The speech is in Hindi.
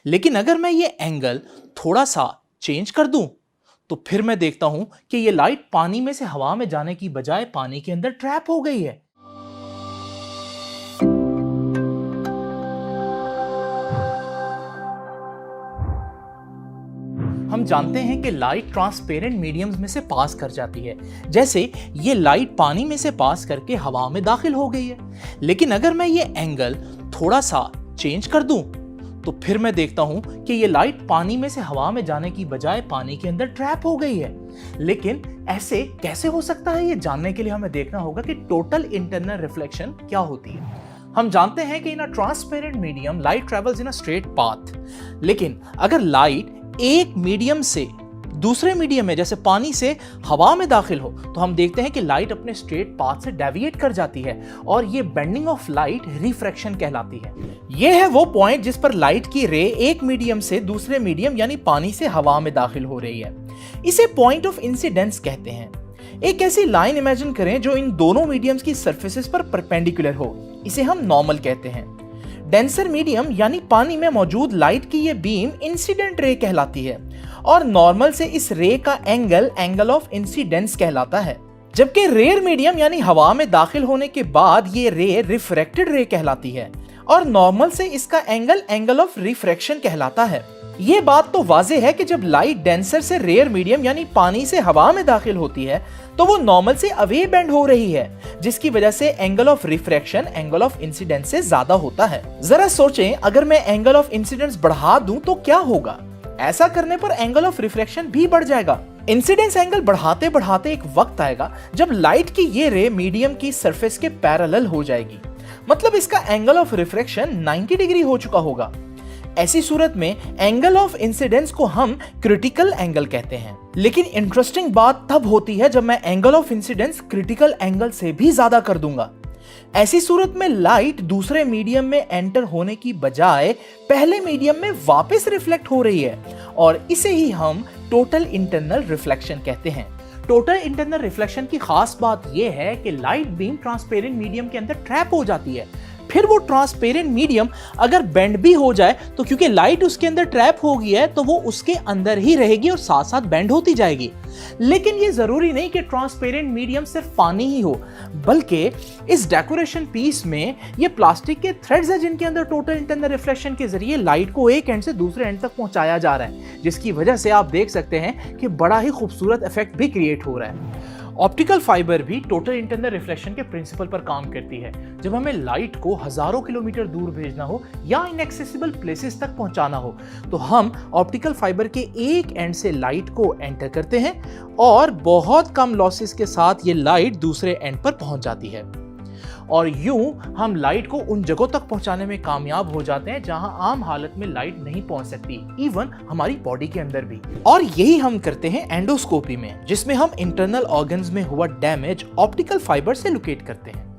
लेकिन अगर मैं ये एंगल थोड़ा सा चेंज कर दूं तो फिर मैं देखता हूं कि ये लाइट पानी में से हवा में जाने की बजाय पानी के अंदर ट्रैप हो गई है। हम जानते हैं कि लाइट ट्रांसपेरेंट मीडियम्स में से पास कर जाती है, जैसे ये लाइट पानी में से पास करके हवा में दाखिल हो गई है। लेकिन अगर मैं ये एंगल थोड़ा सा चेंज कर दूं तो फिर मैं देखता हूं कि ये लाइट पानी में से हवा में जाने की बजाय पानी के अंदर ट्रैप हो गई है। लेकिन ऐसे कैसे हो सकता है, ये जानने के लिए हमें देखना होगा कि टोटल इंटरनल रिफ्लेक्शन क्या होती है। हम जानते हैं कि in a transparent medium light travels in a straight path, लेकिन अगर लाइट एक मीडियम से दूसरे मीडियम में जैसे पानी से हवा में दाखिल हो तो हम देखते हैं कि लाइट अपने स्ट्रेट पाथ से डेविएट कर जाती है और ये बेंडिंग ऑफ लाइट रिफ्रैक्शन कहलाती है। ये है वो पॉइंट जिस पर लाइट की रे एक मीडियम से दूसरे मीडियम यानी पानी से हवा में दाखिल हो रही है। इसे पॉइंट ऑफ इंसिडेंस कहते हैं। एक ऐसी लाइन इमेजिन करें जो इन दोनों मीडियम्स की सरफेसेस पर परपेंडिकुलर हो, इसे हम नॉर्मल कहते हैं। डेंसर मीडियम यानी पानी में मौजूद लाइट की ये बीम इंसिडेंट रे कहलाती है और नॉर्मल से इस रे का एंगल ऑफ इंसिडेंस कहलाता है। जबकि रेयर मीडियम यानी हवा में दाखिल होने के बाद ये रे रिफ्रैक्टेड रे कहलाती है और नॉर्मल से इसका एंगल ऑफ रिफ्रैक्शन कहलाता है। ये बात तो वाज़ेह है कि जब लाइट डेंसर से रेयर मीडियम यानी पानी से हवा में दाखिल होती है तो वो नॉर्मल से अवे बेंड हो रही है, जिसकी वजह से angle of refraction angle of incidence से ज्यादा होता है। जरा सोचें, अगर मैं एंगल ऑफ इंसिडेंस बढ़ा दूं तो क्या होगा? ऐसा करने पर एंगल ऑफ रिफ्रैक्शन भी बढ़ जाएगा। इंसिडेंस एंगल बढ़ाते बढ़ाते एक वक्त आएगा जब लाइट की ये रे मीडियम की सरफेस के पैरेलल हो जाएगी, मतलब इसका एंगल ऑफ रिफ्रैक्शन 90 डिग्री हो चुका होगा। ऐसी सूरत में एंगल ऑफ इंसिडेंस को हम क्रिटिकल एंगल कहते हैं। लेकिन इंटरेस्टिंग बात तब होती है जब मैं angle of incidence critical angle से भी ज्यादा कर दूंगा। ऐसी सूरत में लाइट दूसरे मीडियम में एंटर होने की बजाय पहले मीडियम में वापस रिफ्लेक्ट हो रही है और इसे ही हम टोटल इंटरनल रिफ्लेक्शन कहते हैं। टोटल इंटरनल रिफ्लेक्शन की खास बात यह है कि लाइट बीम ट्रांसपेरेंट मीडियम के अंदर ट्रैप हो जाती है। फिर वो ट्रांसपेरेंट मीडियम अगर बेंड भी हो जाए तो क्योंकि लाइट उसके अंदर ट्रैप हो गई है तो वो उसके अंदर ही रहेगी और साथ साथ बेंड होती जाएगी। लेकिन ये जरूरी नहीं कि ट्रांसपेरेंट मीडियम सिर्फ पानी ही हो, बल्कि इस डेकोरेशन पीस में ये प्लास्टिक के थ्रेड्स हैं जिनके अंदर टोटल इंटरनल रिफ्लेक्शन के जरिए लाइट को एक एंड से दूसरे एंड तक पहुंचाया जा रहा है, जिसकी वजह से आप देख सकते हैं कि बड़ा ही खूबसूरत इफेक्ट भी क्रिएट हो रहा है। ऑप्टिकल फाइबर भी टोटल इंटरनल रिफ्लेक्शन के प्रिंसिपल पर काम करती है। जब हमें लाइट को हजारों किलोमीटर दूर भेजना हो या इनएक्सेसिबल प्लेसेस तक पहुंचाना हो तो हम ऑप्टिकल फाइबर के एक एंड से लाइट को एंटर करते हैं और बहुत कम लॉसेस के साथ ये लाइट दूसरे एंड पर पहुंच जाती है और यूं हम लाइट को उन जगहों तक पहुंचाने में कामयाब हो जाते हैं जहां आम हालत में लाइट नहीं पहुंच सकती, इवन हमारी बॉडी के अंदर भी। और यही हम करते हैं एंडोस्कोपी में, जिसमें हम इंटरनल ऑर्गन्स में हुआ डैमेज ऑप्टिकल फाइबर से लोकेट करते हैं।